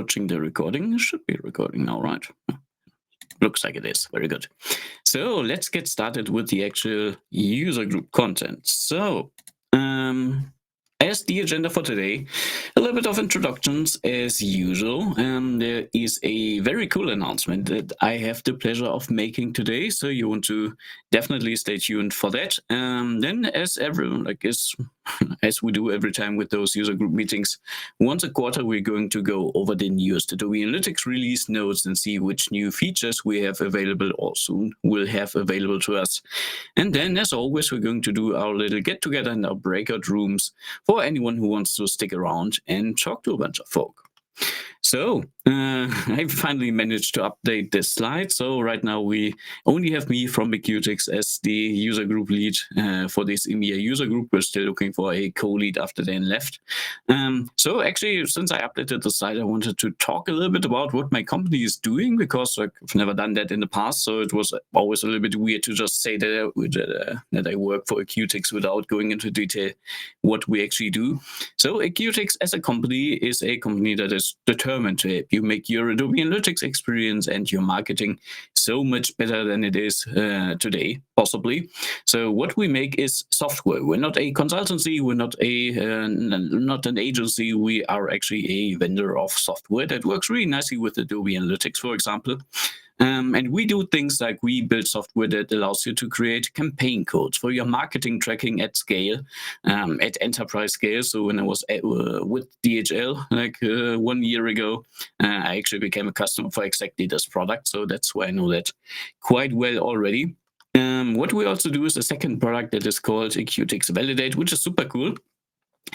watching the recording. It should be recording now, right? Looks like it is. Very good. So let's get started with the actual user group content. So as the agenda for today, a little bit of introductions as usual. There is a very cool announcement that I have the pleasure of making today, so you want to definitely stay tuned for that. Then, as everyone, as we do every time with those user group meetings, once a quarter we're going to go over the newest Adobe Analytics release notes and see which new features we have available or soon will have available to us. And then, as always, we're going to do our little get together in our breakout rooms for anyone who wants to stick around and talk to a bunch of folk. So I finally managed to update this slide. So right now we only have me from Acutics as the user group lead for this EMEA user group. We're still looking for a co-lead after Dan left. So actually, since I updated the slide, I wanted to talk a little bit about what my company is doing, because I've never done that in the past. So it was always a little bit weird to just say that I work for Acutics without going into detail what we actually do. So Acutics as a company is a company that is determined to help you make your Adobe Analytics experience and your marketing so much better than it is today, possibly. So what we make is software. We're not a consultancy. We're not an agency. We are actually a vendor of software that works really nicely with Adobe Analytics, for example. And we do things like we build software that allows you to create campaign codes for your marketing tracking at scale, at enterprise scale. So when I was with DHL 1 year ago, I actually became a customer for exactly this product. So that's why I know that quite well already. What we also do is a second product that is called Acutics Validate, which is super cool.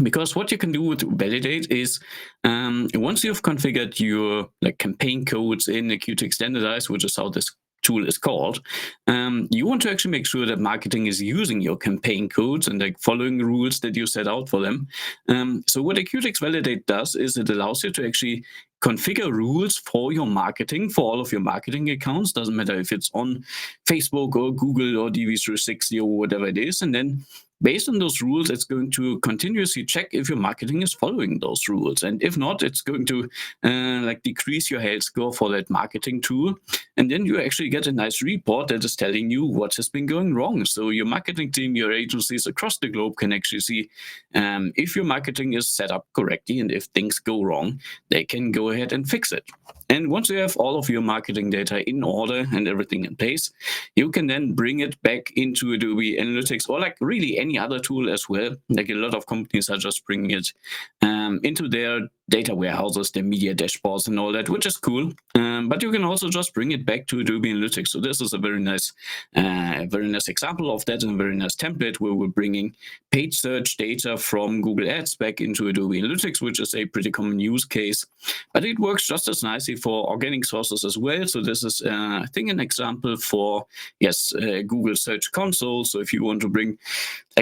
Because what you can do with Validate is once you've configured your campaign codes in Acutics Standardize, which is how this tool is called, you want to actually make sure that marketing is using your campaign codes and following the rules that you set out for them. So what Acutics Validate does is it allows you to actually configure rules for your marketing, for all of your marketing accounts. Doesn't matter if it's on Facebook or Google or DV360 or whatever it is. And then based on those rules, it's going to continuously check if your marketing is following those rules. And if not, it's going to decrease your health score for that marketing tool. And then you actually get a nice report that is telling you what has been going wrong. So your marketing team, your agencies across the globe can actually see if your marketing is set up correctly, and if things go wrong, they can go ahead and fix it. And once you have all of your marketing data in order and everything in place, you can then bring it back into Adobe Analytics or really any other tool as well. A lot of companies are just bringing it into their data warehouses, their media dashboards and all that, which is cool. But you can also just bring it back to Adobe Analytics. So this is a very nice example of that, and a very nice template where we're bringing page search data from Google Ads back into Adobe Analytics, which is a pretty common use case. But it works just as nicely for organic sources as well. So this is, I think, an example for, Google Search Console. So if you want to bring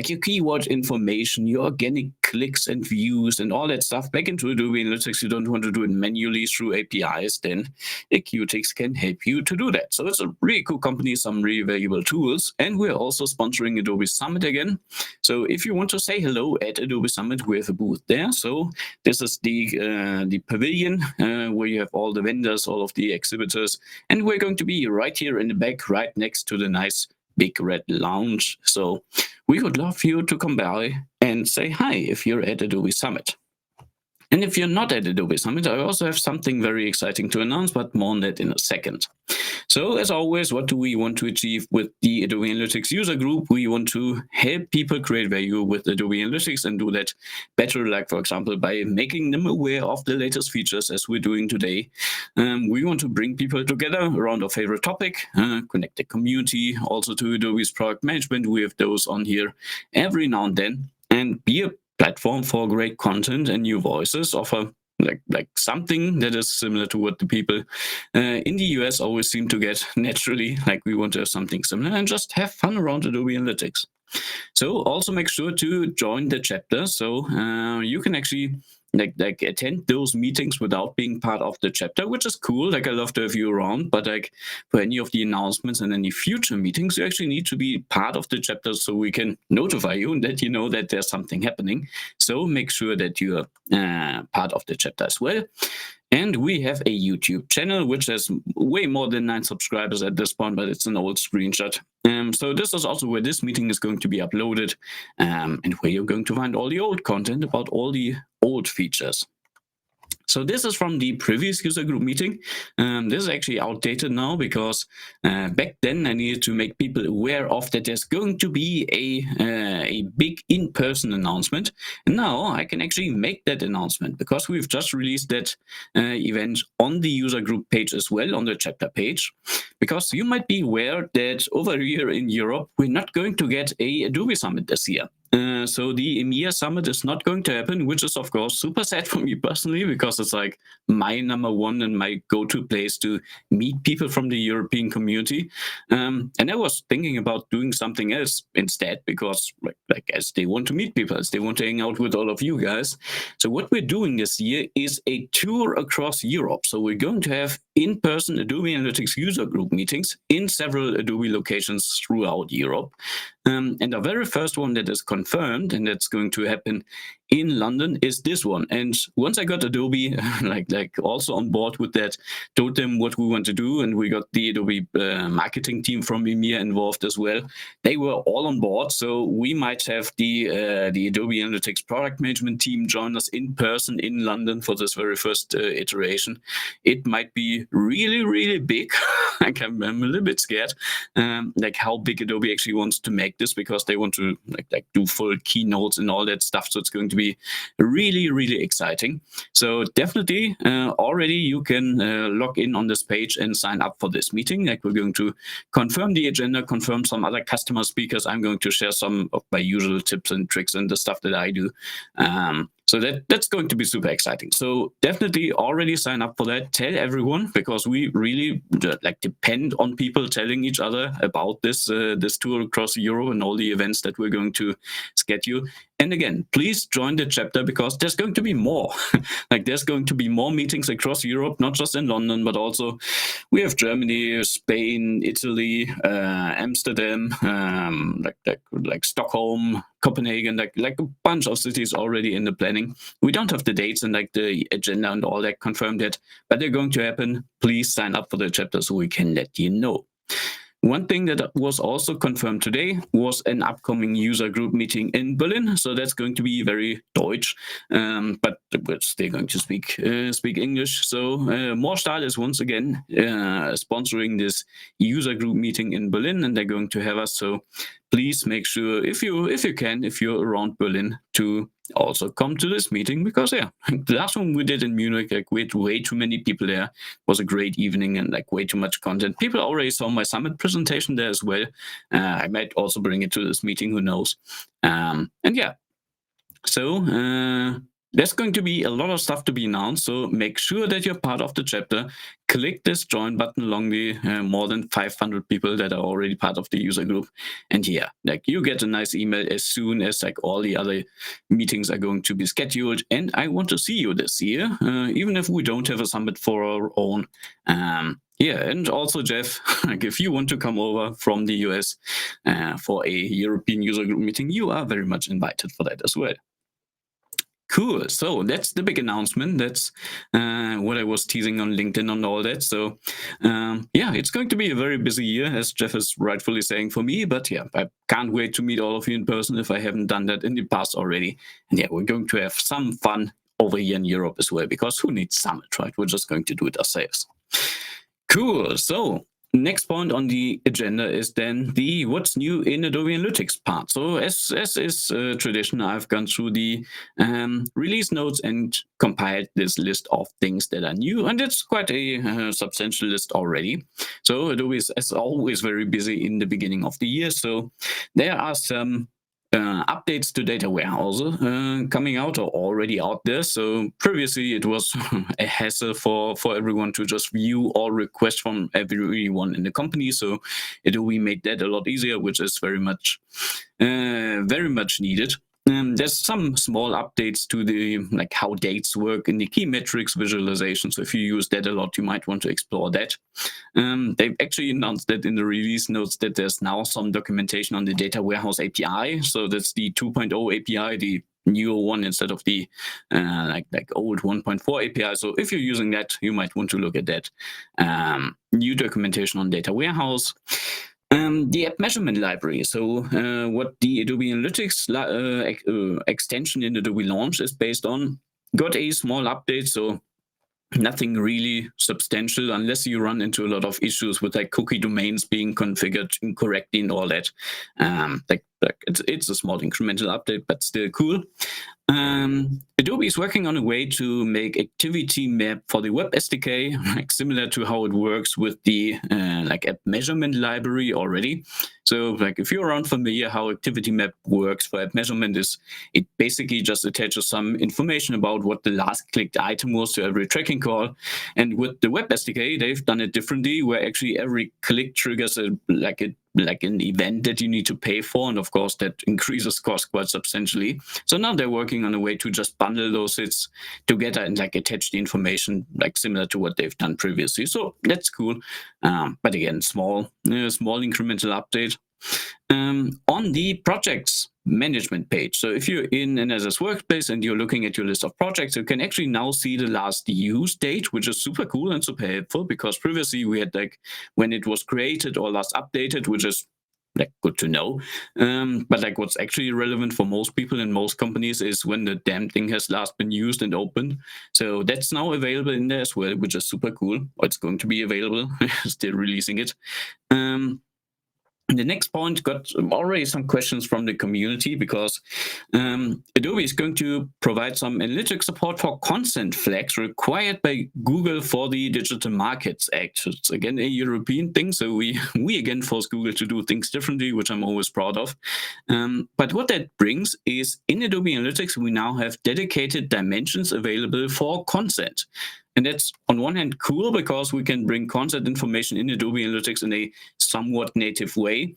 your keyword information, your organic clicks and views and all that stuff back into Adobe Analytics, you don't want to do it manually through APIs, then Acutics can help you to do that. So it's a really cool company, some really valuable tools. And we're also sponsoring Adobe Summit again. So if you want to say hello at Adobe Summit, we have a booth there. So this is the pavilion where you have all the vendors, all of the exhibitors. And we're going to be right here in the back, right next to the nice big red lounge. So we would love you to come by and say hi if you're at Adobe Summit. And if you're not at Adobe Summit, I also have something very exciting to announce, but more on that in a second. So as always, what do we want to achieve with the Adobe Analytics user group? We want to help people create value with Adobe Analytics and do that better, for example, by making them aware of the latest features as we're doing today. We want to bring people together around our favorite topic, connect the community, also to Adobe's product management. We have those on here every now and then, and be a platform for great content and new voices, offer something that is similar to what the people in the US always seem to get naturally. We want to have something similar and just have fun around Adobe Analytics. So also make sure to join the chapter, so you can actually attend those meetings without being part of the chapter, which is cool. I love to have you around, but for any of the announcements and any future meetings, you actually need to be part of the chapter so we can notify you and let you know that there's something happening. So make sure that you are part of the chapter as well. And we have a YouTube channel, which has way more than 9 subscribers at this point, but it's an old screenshot. So this is also where this meeting is going to be uploaded, and where you're going to find all the old content about all the old features. So this is from the previous user group meeting. This is actually outdated now because back then I needed to make people aware of that there's going to be a big in-person announcement. And now I can actually make that announcement because we've just released that event on the user group page as well, on the chapter page. Because you might be aware that over here in Europe, we're not going to get a Adobe Summit this year. So the EMEA Summit is not going to happen, which is, of course, super sad for me personally, because it's like my #1 and my go-to place to meet people from the European community. And I was thinking about doing something else instead, because like as they want to meet people, as they want to hang out with all of you guys. So what we're doing this year is a tour across Europe. So we're going to have in-person Adobe Analytics user group meetings in several Adobe locations throughout Europe. And the very first one that is confirmed, and that's going to happen in London, is this one. And once I got Adobe like also on board with that, told them what we want to do, and we got the Adobe marketing team from EMEA involved as well. They were all on board, so we might have the Adobe Analytics product management team join us in person in London for this very first iteration. It might be really, really big. Like I'm a little bit scared, like how big Adobe actually wants to make this, because they want to like do full keynotes and all that stuff. So it's going to be really, really exciting. So definitely already you can log in on this page and sign up for this meeting. Like we're going to confirm the agenda, confirm some other customer speakers. I'm going to share some of my usual tips and tricks and the stuff that I do. So that's going to be super exciting. So definitely already sign up for that. Tell everyone, because we really like depend on people telling each other about this this tour across Europe and all the events that we're going to schedule. And again, please join the chapter, because there's going to be more. Like there's going to be more meetings across Europe, not just in London, but also we have Germany, Spain, Italy, Amsterdam, like Stockholm, Copenhagen, like a bunch of cities already in the planning. We don't have the dates and like the agenda and all that confirmed yet, but they're going to happen. Please sign up for the chapter so we can let you know. One thing that was also confirmed today was an upcoming user group meeting in Berlin. So that's going to be very Deutsch, but we're still going to speak English. So Morstal is once again sponsoring this user group meeting in Berlin, and they're going to have us. So please make sure, if you can, if you're around Berlin, to also come to this meeting, because yeah, the last one we did in Munich, like we had way too many people there. It was a great evening and like way too much content. People already saw my summit presentation there as well. I might also bring it to this meeting, who knows. And yeah, so there's going to be a lot of stuff to be announced, so make sure that you're part of the chapter. Click this join button along the more than 500 people that are already part of the user group. And yeah, like you get a nice email as soon as like all the other meetings are going to be scheduled. And I want to see you this year, even if we don't have a summit for our own. Yeah, and also Jeff, like if you want to come over from the US for a European user group meeting, you are very much invited for that as well. Cool. So that's the big announcement. That's what I was teasing on LinkedIn and all that. So yeah, it's going to be a very busy year, as Jeff is rightfully saying for me. But yeah, I can't wait to meet all of you in person if I haven't done that in the past already. And yeah, we're going to have some fun over here in Europe as well, because who needs summit, right? We're just going to do it ourselves. Cool. So next point on the agenda is then the what's new in Adobe Analytics part. So as is tradition, I've gone through the release notes and compiled this list of things that are new, and it's quite a substantial list already. So Adobe is, as always, very busy in the beginning of the year. So there are some updates to data warehouses coming out or already out there. So previously it was a hassle for everyone to just view all requests from everyone in the company. So we made that a lot easier, which is very much needed. There's some small updates to the like how dates work in the key metrics visualization. So if you use that a lot, you might want to explore that. They've actually announced that in the release notes that there's now some documentation on the data warehouse API. So that's the 2.0 API, the newer one instead of the like old 1.4 API. So if you're using that, you might want to look at that. New documentation on data warehouse. The app measurement library. So what the Adobe Analytics extension in Adobe Launch is based on, got a small update. So nothing really substantial unless you run into a lot of issues with like cookie domains being configured incorrectly and all that. It's a small incremental update, but still cool. Adobe is working on a way to make activity map for the web SDK, like similar to how it works with the like app measurement library already. So like if you're around familiar how activity map works for app measurement, is it basically just attaches some information about what the last clicked item was to every tracking call. And with the web SDK, they've done it differently, where actually every click triggers like an event that you need to pay for, and of course that increases cost quite substantially. So now they're working on a way to just bundle those hits together and like attach the information like similar to what they've done previously. So that's cool, but again, small incremental update. On the projects management page, so if you're in NSS Workspace and you're looking at your list of projects, you can actually now see the last use date, which is super cool and super helpful, because previously we had like when it was created or last updated, which is like good to know. But like what's actually relevant for most people in most companies is when the damn thing has last been used and opened. So that's now available in there as well, which is super cool. Or it's going to be available, still releasing it. The next point got already some questions from the community, because Adobe is going to provide some analytics support for consent flags required by Google for the Digital Markets Act. It's again a European thing, so we again force Google to do things differently, which I'm always proud of. But what that brings is in Adobe Analytics, we now have dedicated dimensions available for consent. And that's on one hand cool, because we can bring consent information in Adobe Analytics in a somewhat native way.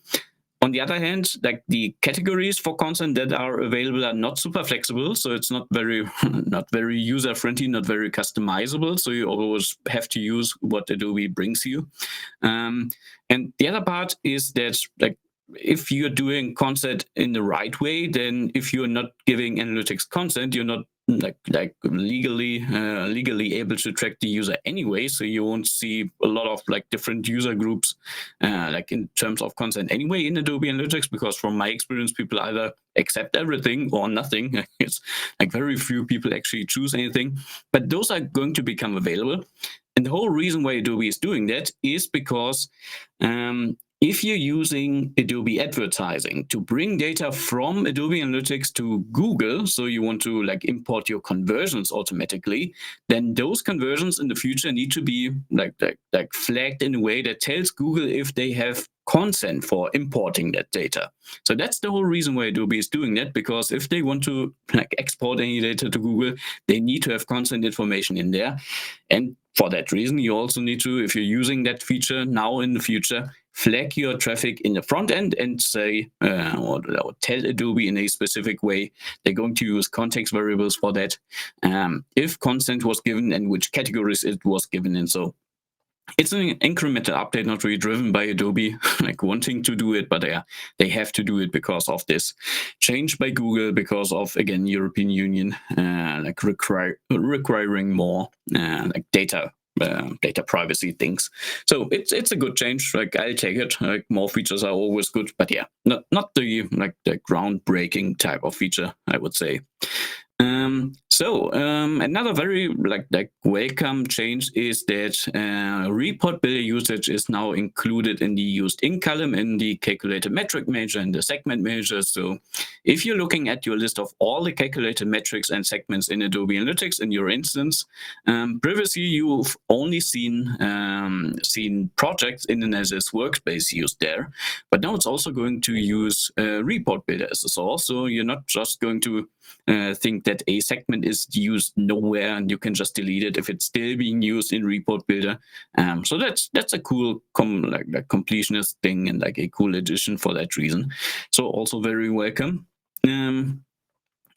On the other hand, like the categories for consent that are available are not super flexible, so it's not very user friendly, not very customizable. So you always have to use what Adobe brings you. And the other part is that like if you're doing consent in the right way, then if you're not giving analytics consent, you're not like legally able to track the user anyway. So you won't see a lot of like different user groups like in terms of consent anyway in Adobe Analytics, because from my experience, people either accept everything or nothing. It's like very few people actually choose anything, but those are going to become available. And the whole reason why Adobe is doing that is because if you're using Adobe Advertising to bring data from Adobe Analytics to Google, so you want to like import your conversions automatically, then those conversions in the future need to be like flagged in a way that tells Google if they have consent for importing that data. So that's the whole reason why Adobe is doing that, because if they want to like export any data to Google, they need to have consent information in there. And for that reason, you also need to, if you're using that feature now in the future, flag your traffic in the front end and say, or tell Adobe in a specific way, they're going to use context variables for that, if consent was given and which categories it was given in. So it's an incremental update, not really driven by Adobe like wanting to do it, but they have to do it because of this change by Google, because of, again, European Union like requiring more like data privacy things. So it's a good change. Like I'll take it. Like more features are always good, but yeah, not the like the groundbreaking type of feature, I would say. Another very like welcome change is that report builder usage is now included in the used in column in the calculated metric manager and the segment manager. So if you're looking at your list of all the calculated metrics and segments in Adobe Analytics in your instance, previously you've only seen projects in an NSS workspace used there, but now it's also going to use report builder as a source. So you're not just going to think that a segment is used nowhere and you can just delete it if it's still being used in report builder. So that's a cool completionist thing and like a cool addition for that reason. So also very welcome.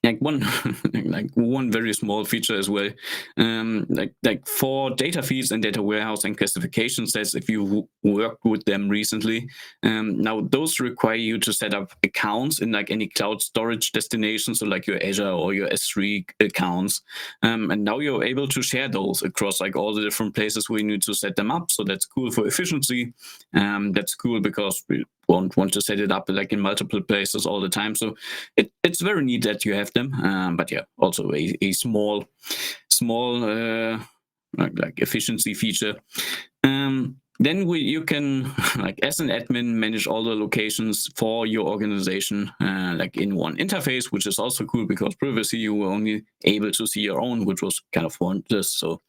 like one like one very small feature as well, like for data feeds and data warehouse and classification sets, if you worked with them recently, now those require you to set up accounts in like any cloud storage destination, so like your Azure or your S3 accounts, and now you're able to share those across like all the different places where you need to set them up. So that's cool for efficiency. That's cool because we won't want to set it up like in multiple places all the time. So it's very neat that you have them. But yeah, also a small like efficiency feature. Then you can, like as an admin, manage all the locations for your organization, like in one interface, which is also cool because previously you were only able to see your own, which was kind of pointless. So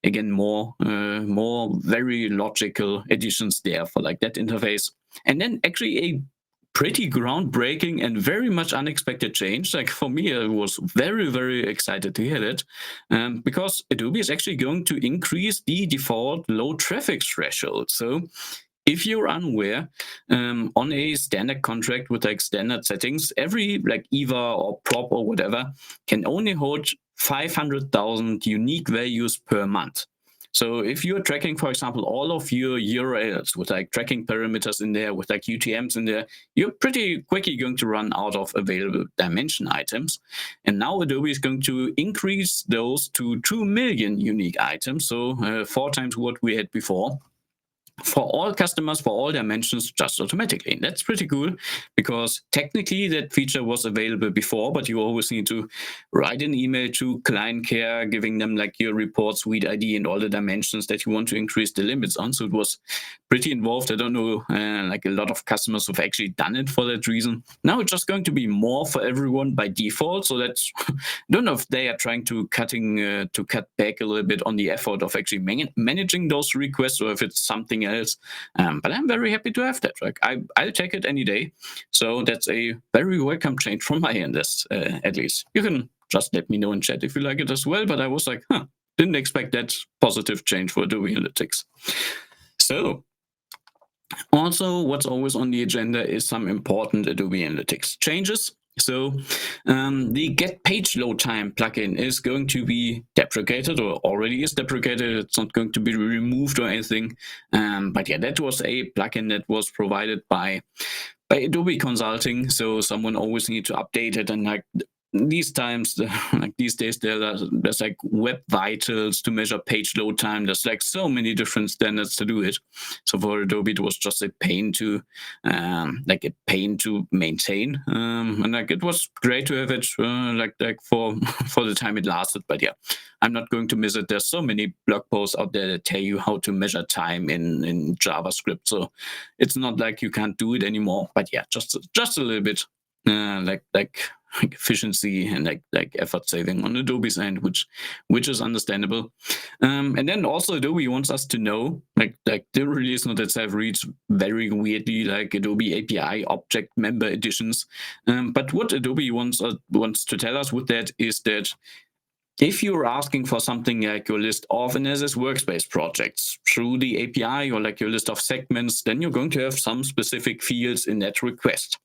again, more very logical additions there for like that interface. And then actually a pretty groundbreaking and very much unexpected change. Like for me, I was very, very excited to hear that, because Adobe is actually going to increase the default low traffic threshold. So if you're unaware, on a standard contract with like standard settings, every like EVA or prop or whatever can only hold 500,000 unique values per month. So if you're tracking, for example, all of your URLs with like tracking parameters in there, with like UTMs in there, you're pretty quickly going to run out of available dimension items. And now Adobe is going to increase those to 2 million unique items, so 4 times what we had before, for all customers, for all dimensions, just automatically. And that's pretty cool because technically that feature was available before, but you always need to write an email to client care, giving them like your report suite ID and all the dimensions that you want to increase the limits on. So it was pretty involved. I don't know, like a lot of customers have actually done it for that reason. Now it's just going to be more for everyone by default. So that's, I don't know if they are trying to cut back a little bit on the effort of actually managing those requests, or if it's something else. But I'm very happy to have that. Like I'll take it any day. So that's a very welcome change from my end, at least. You can just let me know in chat if you like it as well. But I was like, didn't expect that positive change for Adobe Analytics. So also, what's always on the agenda is some important Adobe Analytics changes. So the get page load time plugin is going to be deprecated, or already is deprecated. It's not going to be removed or anything. But yeah, that was a plugin that was provided by Adobe Consulting. So someone always needs to update it, and like these times, like these days, there's like Web Vitals to measure page load time. There's like so many different standards to do it. So for Adobe, it was just a pain to maintain. And like it was great to have it like for the time it lasted. But yeah, I'm not going to miss it. There's so many blog posts out there that tell you how to measure time in JavaScript. So it's not like you can't do it anymore. But yeah, just a little bit like efficiency and like effort saving on Adobe's end, which is understandable. And then also Adobe wants us to know, like the release note itself reads very weirdly like Adobe API object member editions. But what Adobe wants to tell us with that is that if you're asking for something like your list of NSS workspace projects through the API, or like your list of segments, then you're going to have some specific fields in that request.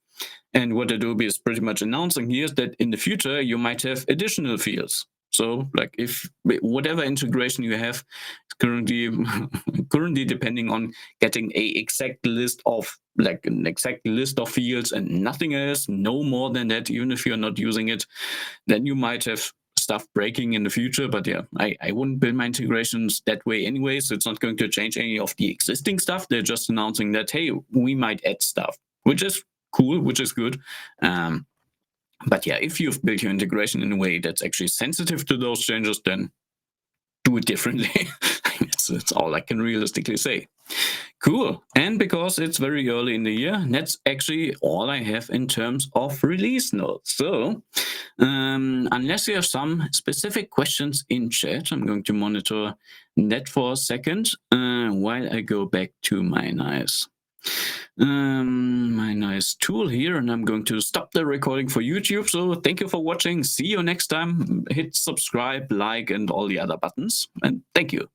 And what Adobe is pretty much announcing here is that in the future, you might have additional fields. So like if whatever integration you have currently depending on getting an exact list of fields and nothing else, no more than that, even if you're not using it, then you might have stuff breaking in the future. But yeah, I wouldn't build my integrations that way anyway, so it's not going to change any of the existing stuff. They're just announcing that, hey, we might add stuff, which is cool, which is good. But yeah, if you've built your integration in a way that's actually sensitive to those changes, then do it differently. That's all I can realistically say. Cool. And because it's very early in the year, that's actually all I have in terms of release notes. So unless you have some specific questions in chat, I'm going to monitor that for a second while I go back to my nice tool here, and I'm going to stop the recording for YouTube. So thank you for watching. See you next time. Hit subscribe, like, and all the other buttons. And thank you.